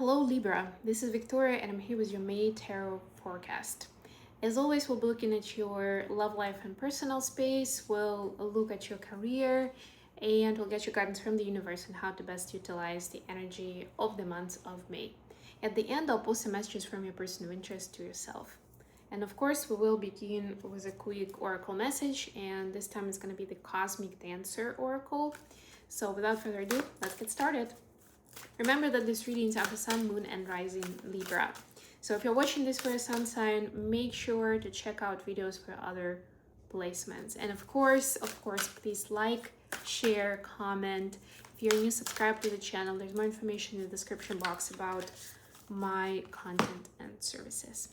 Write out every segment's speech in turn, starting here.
Hello Libra, this is Victoria and I'm here with your May Tarot forecast. As always, we'll be looking at your love life and personal space, we'll look at your career, and we'll get your guidance from the universe on how to best utilize the energy of the month of May. At the end, I'll post some messages from your person of interest to yourself. And of course, we will begin with a quick oracle message, and this time it's going to be the Cosmic Dancer Oracle. So without further ado, let's get started. Remember that this readings are for Sun, Moon, and Rising Libra. So if you're watching this for a Sun sign, make sure to check out videos for other placements. And of course, please like, share, comment. If you're new, subscribe to the channel. There's more information in the description box about my content and services.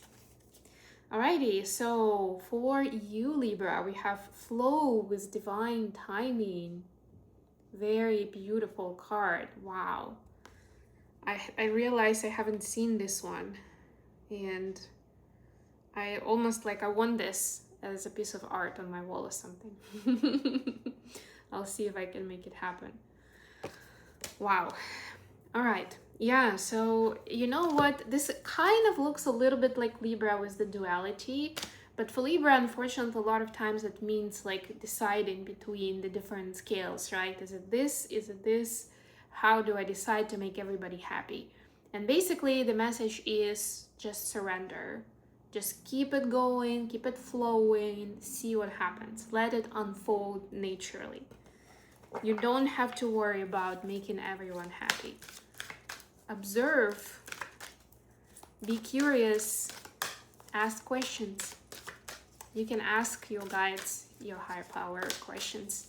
Alrighty, so for you, Libra, we have Flow with Divine Timing. Very beautiful card. Wow. I realize I haven't seen this one, and I almost I want this as a piece of art on my wall or something. I'll see if I can make it happen. Wow. All right. Yeah, so you know what? This kind of looks a little bit like Libra with the duality, but for Libra, unfortunately, a lot of times it means deciding between the different scales, right? Is it this? Is it this? How do I decide to make everybody happy? And basically the message is just surrender. Just keep it going, keep it flowing, see what happens. Let it unfold naturally. You don't have to worry about making everyone happy. Observe, be curious, ask questions. You can ask your guides, your higher power questions.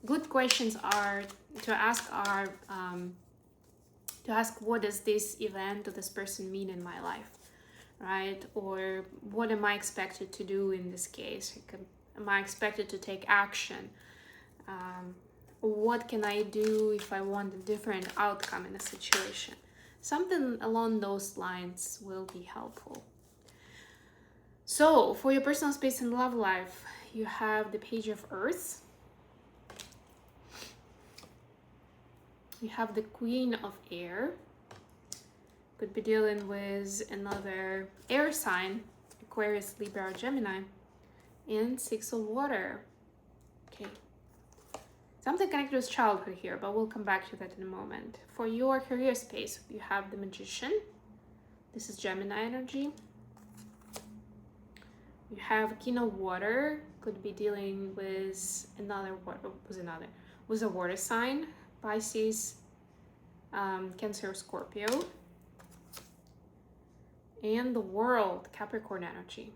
Good questions are to ask what does this event or this person mean in my life, right? Or what am I expected to do in this case? Am I expected to take action? What can I do if I want a different outcome in a situation? Something along those lines will be helpful. So for your personal space and love life, you have the Page of Earth. You have the Queen of Air. Could be dealing with another air sign, Aquarius, Libra, or Gemini. And Six of Water. Okay. Something connected with childhood here, but we'll come back to that in a moment. For your career space, you have the Magician. This is Gemini energy. You have King of Water. Could be dealing with a water sign. Pisces, Cancer, Scorpio, and the World, Capricorn energy.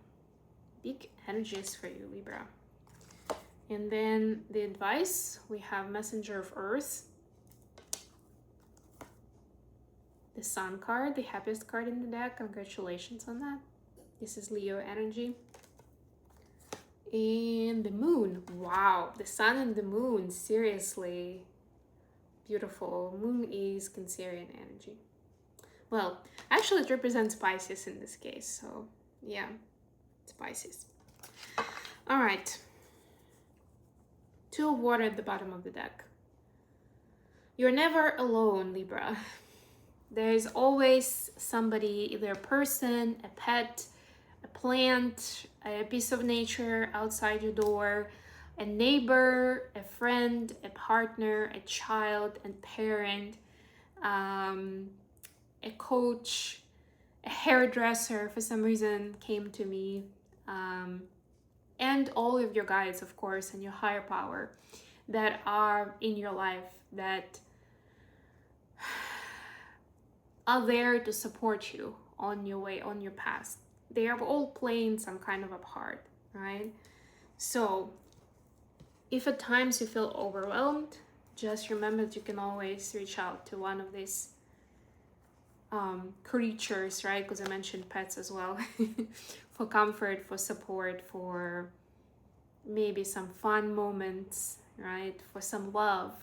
Big energies for you, Libra. And then the advice, we have Messenger of Earth, the Sun card, the happiest card in the deck. Congratulations on that. This is Leo energy. And the Moon. Wow, the Sun and the Moon, seriously. Beautiful. Moon is Cancerian energy. Well, actually it represents Pisces in this case, so yeah, it's Pisces. All right. Two of Water at the bottom of the deck. You're never alone, Libra. There's always somebody, either a person, a pet, a plant, a piece of nature outside your door, a neighbor, a friend, a partner, a child, a parent, a coach, a hairdresser for some reason came to me, and all of your guides, of course, and your higher power that are in your life that are there to support you on your way, on your path. They are all playing some kind of a part, right? So if at times you feel overwhelmed, just remember that you can always reach out to one of these creatures, right? Because I mentioned pets as well, for comfort, for support, for maybe some fun moments, right? For some love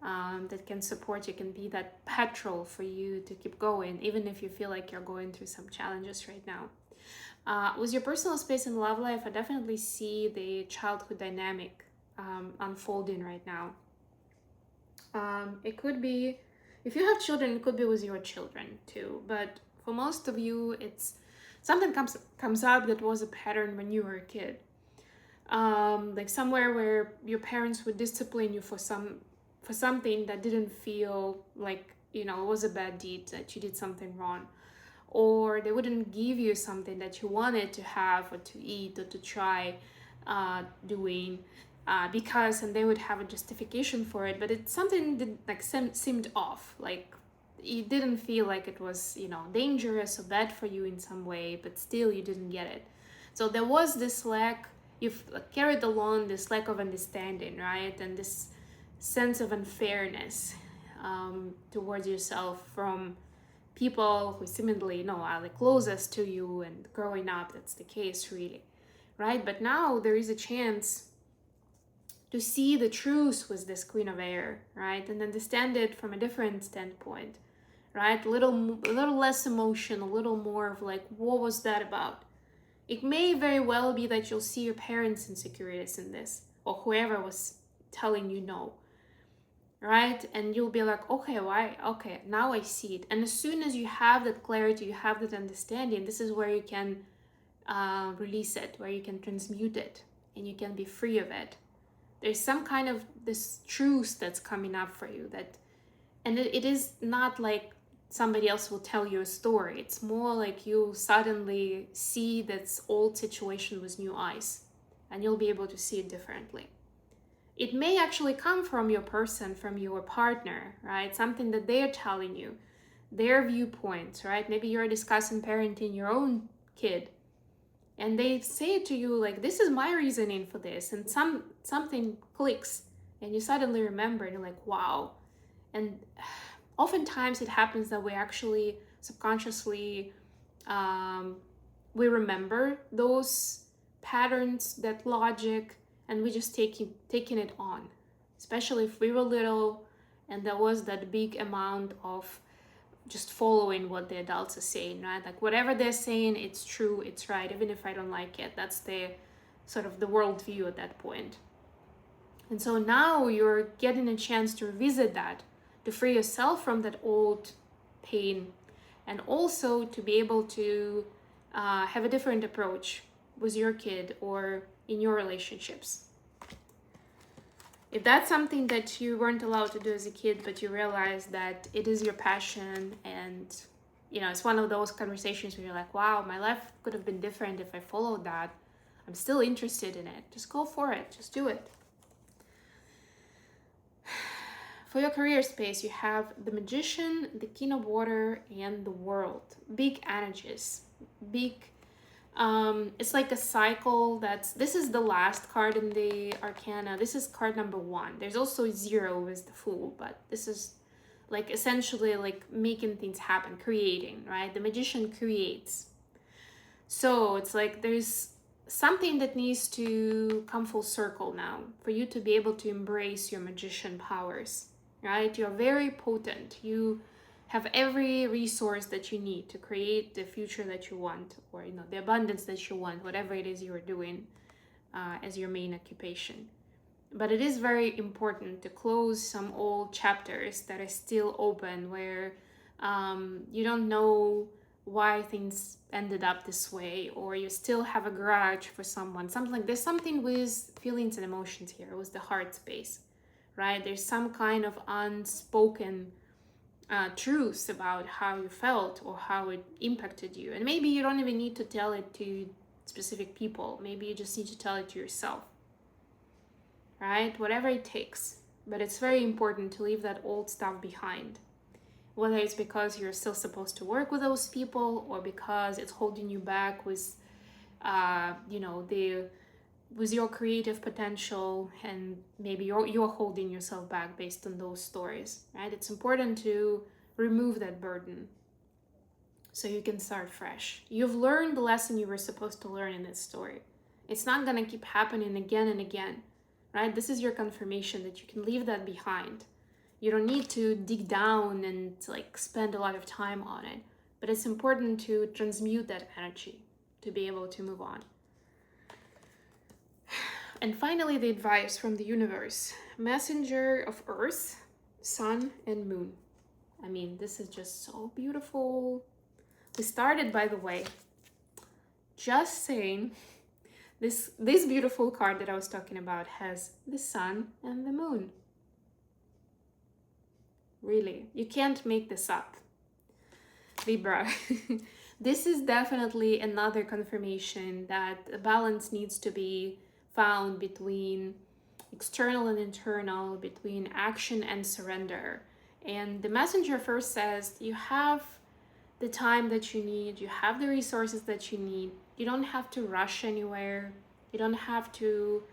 that can support you, can be that petrol for you to keep going, even if you feel like you're going through some challenges right now. With your personal space and love life, I definitely see the childhood dynamic unfolding right now. It could be If you have children, it could be with your children too. But for most of you, it's something comes up that was a pattern when you were a kid. Like somewhere where your parents would discipline you for something that didn't feel like, it was a bad deed, that you did something wrong, or they wouldn't give you something that you wanted to have or to eat or to try doing, and they would have a justification for it, but it's something that like seemed off, like it didn't feel like it was dangerous or bad for you in some way, but still you didn't get it. So there was this lack, you've carried along this lack of understanding, right? And this sense of unfairness towards yourself from people who seemingly are the closest to you, and growing up that's the case, really, right? But now there is a chance to see the truth with this Queen of Air, right? And understand it from a different standpoint, right? A little less emotion, a little more of like, what was that about? It may very well be that you'll see your parents' insecurities in this, or whoever was telling you no, right? And you'll be like, okay, why? Okay, now I see it. And as soon as you have that clarity, you have that understanding, this is where you can release it, where you can transmute it, and you can be free of it. There's some kind of this truth that's coming up for you, and it is not like somebody else will tell you a story. It's more like you suddenly see that old situation with new eyes, and you'll be able to see it differently. It may actually come from your person, from your partner, right? Something that they're telling you, their viewpoints, right? Maybe you're discussing parenting your own kid, and they say to you like, this is my reasoning for this, and something clicks, and you suddenly remember, and you're like, wow. And oftentimes it happens that we actually subconsciously we remember those patterns, that logic, and we just taking it on, especially if we were little and there was that big amount of just following what the adults are saying, right? Like whatever they're saying, it's true, it's right, even if I don't like it. That's the sort of the worldview at that point. And so now you're getting a chance to revisit that, to free yourself from that old pain, and also to be able to have a different approach with your kid or in your relationships. If that's something that you weren't allowed to do as a kid, but you realize that it is your passion, and it's one of those conversations where you're like, wow, my life could have been different if I followed that, I'm still interested in it, just go for it, just do it. For your career space, you have the Magician, the King of Water, and the World. Big energies, big. It's like a cycle. This is the last card in the Arcana. This is card number 1. There's also 0 with the Fool, but this is like essentially like making things happen, creating, right? The Magician creates. So it's like there's something that needs to come full circle now for you to be able to embrace your magician powers, right? You're very potent. You have every resource that you need to create the future that you want, or the abundance that you want, whatever it is you're doing as your main occupation. But it is very important to close some old chapters that are still open, where you don't know why things ended up this way, or you still have a grudge for someone, something like there's something with feelings and emotions here, with the heart space, right? There's some kind of unspoken truths about how you felt or how it impacted you, and maybe you don't even need to tell it to specific people. Maybe you just need to tell it to yourself, right? Whatever it takes. But it's very important to leave that old stuff behind, whether it's because you're still supposed to work with those people, or because it's holding you back with with your creative potential, and maybe you're holding yourself back based on those stories, right? It's important to remove that burden so you can start fresh. You've learned the lesson you were supposed to learn in this story. It's not gonna keep happening again and again, right? This is your confirmation that you can leave that behind. You don't need to dig down and like spend a lot of time on it, but it's important to transmute that energy to be able to move on. And finally, the advice from the universe: Messenger of Earth, Sun, and Moon. I mean, this is just so beautiful. We started, by the way, just saying, this beautiful card that I was talking about has the sun and the moon. Really, you can't make this up. Libra, this is definitely another confirmation that a balance needs to be found between external and internal, between action and surrender. And the messenger first says you have the time that you need, you have the resources that you need. You don't have to rush anywhere. You don't have to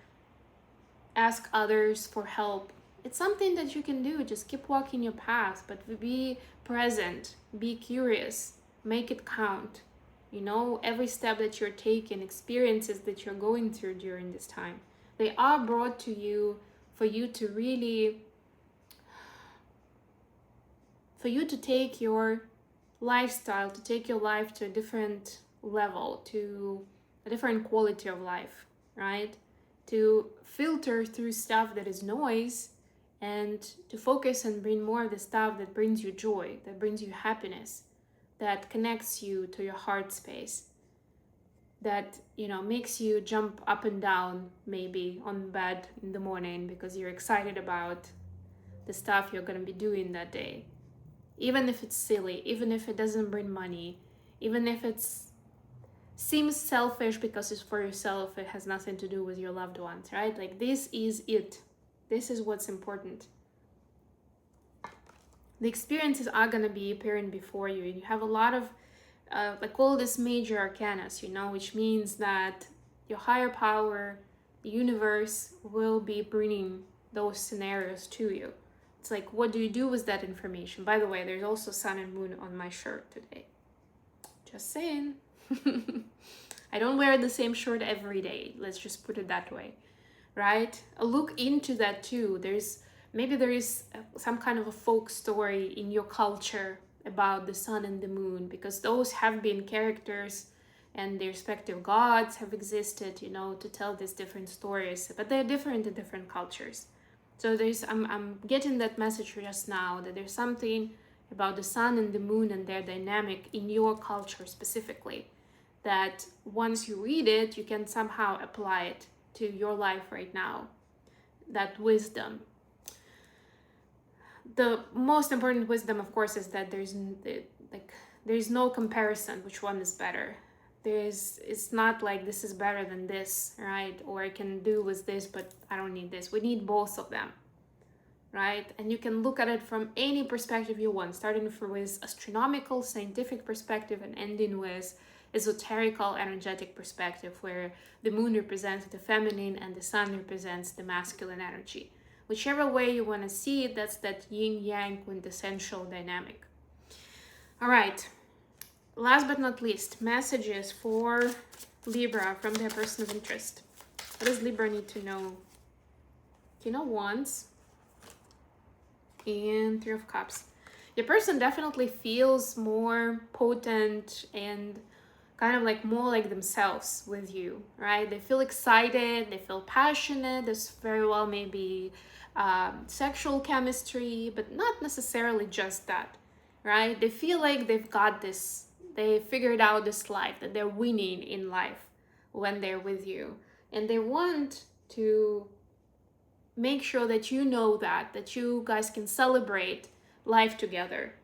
ask others for help. It's something that you can do. Just keep walking your path, but be present, be curious, make it count. You know, every step that you're taking, experiences that you're going through during this time, they are brought to you for you to really, for you to take your lifestyle, to take your life to a different level, to a different quality of life, right? To filter through stuff that is noise and to focus and bring more of the stuff that brings you joy, that brings you happiness, that connects you to your heart space, that, you know, makes you jump up and down maybe on bed in the morning because you're excited about the stuff you're going to be doing that day. Even if it's silly, even if it doesn't bring money, even if it seems selfish because it's for yourself, it has nothing to do with your loved ones, right? Like, this is it. This is what's important. The experiences are going to be appearing before you. You have a lot of, like all this major arcanas, you know, which means that your higher power, the universe, will be bringing those scenarios to you. It's like, what do you do with that information? By the way, there's also sun and moon on my shirt today. Just saying. I don't wear the same shirt every day. Let's just put it that way, right? Look into that too. Maybe there is some kind of a folk story in your culture about the sun and the moon, because those have been characters and their respective gods have existed, you know, to tell these different stories, but they're different in different cultures. So I'm getting that message just now, that there's something about the sun and the moon and their dynamic in your culture specifically, that once you read it, you can somehow apply it to your life right now. That wisdom. The most important wisdom, of course, is that there's no comparison which one is better. It's not like this is better than this, right? Or I can do with this, but I don't need this. We need both of them, right? And you can look at it from any perspective you want, starting with astronomical, scientific perspective and ending with esoterical, energetic perspective, where the moon represents the feminine and the sun represents the masculine energy. Whichever way you want to see it, that's that yin-yang quintessential dynamic. All right. Last but not least, messages for Libra from their person of interest. What does Libra need to know? King of Wands and Three of Cups. Your person definitely feels more potent and kind of like more like themselves with you, right? They feel excited, they feel passionate. There's very well maybe sexual chemistry, but not necessarily just that, right? They feel like they've got this, they figured out this life, that they're winning in life when they're with you. And they want to make sure that you know that you guys can celebrate life together.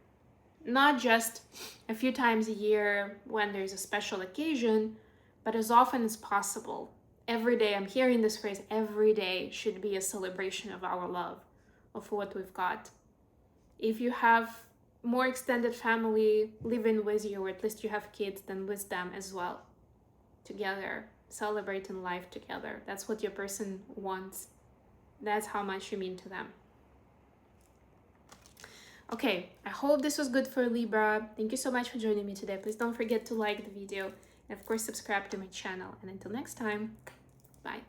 Not just a few times a year when there's a special occasion, but as often as possible. Every day, I'm hearing this phrase, every day should be a celebration of our love, of what we've got. If you have more extended family living with you, or at least you have kids, then with them as well. Together, celebrating life together. That's what your person wants. That's how much you mean to them. Okay, I hope this was good for Libra. Thank you so much for joining me today. Please don't forget to like the video and of course subscribe to my channel. And until next time, bye.